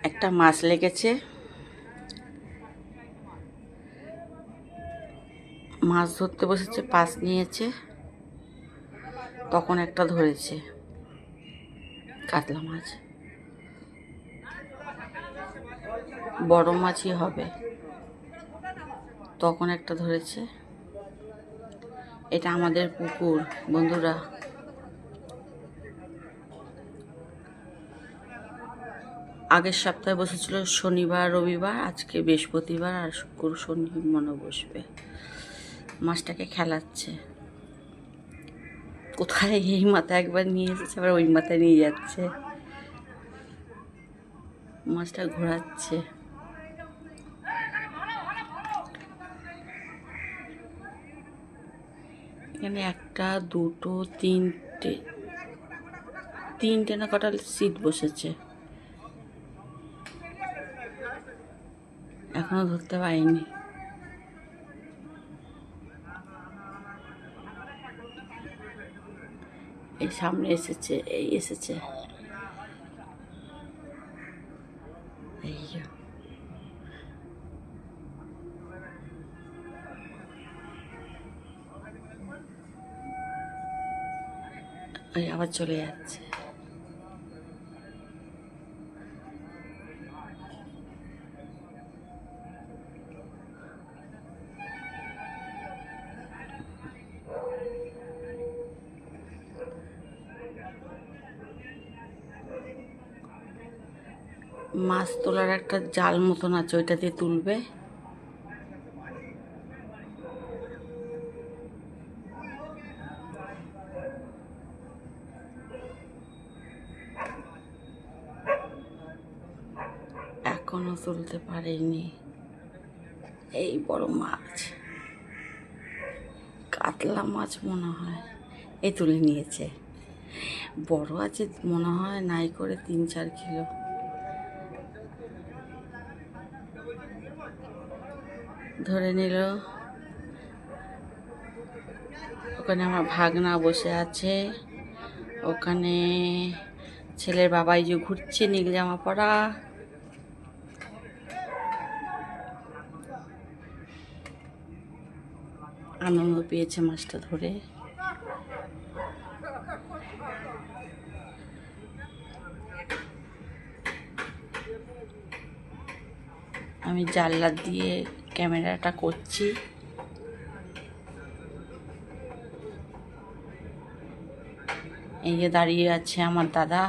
একটা মাছ লেগেছে, মাছ ধরতে বসেছে, পাশ নিয়েছে, তখন একটা ধরেছে কাতলা মাছ, বড় মাছই হবে, তখন একটা ধরেছে। এটা আমাদের পুকুর বন্ধুরা। আগের সপ্তাহে বসেছিল শনিবার রবিবার, আজকে বৃহস্পতিবার আর শুক্র শনি মনে বসবে। মাছটাকে খেলাচ্ছে, কোথায় এই মাথায় একবার নিয়ে এসেছে, আবার ওই মাথায় নিয়ে যাচ্ছে, মাছটা ঘোরাচ্ছে। এখানে একটা দুটো তিনটে না কটা সিট বসেছে, এখনো ধরতে পারিনি। এই সামনে এসেছে, এই এসেছে, এই ওই আবার চলে যাচ্ছে। মাছ তোলার একটা জাল মতন আছে, ওইটা দিয়ে তুলবে। এখনো তুলতে পারেনি। এই বড় মাছ, কাতলা মাছ মনে হয়, এই তুলে নিয়েছে। বড় আছে মনে হয়, নাই করে 3-4 কিলো। ধরে নিল। ওখানে আমার ভাগনা বসে আছে, ওখানে ছেলের বাবাই যে ঘুরছে নীল জামা পরা। আনন্দ পেয়েছে মাছটা ধরে। আমি জানলা দিয়ে ক্যামেরাটা করছি। এই যে দাঁড়িয়ে আছে আমার দাদা।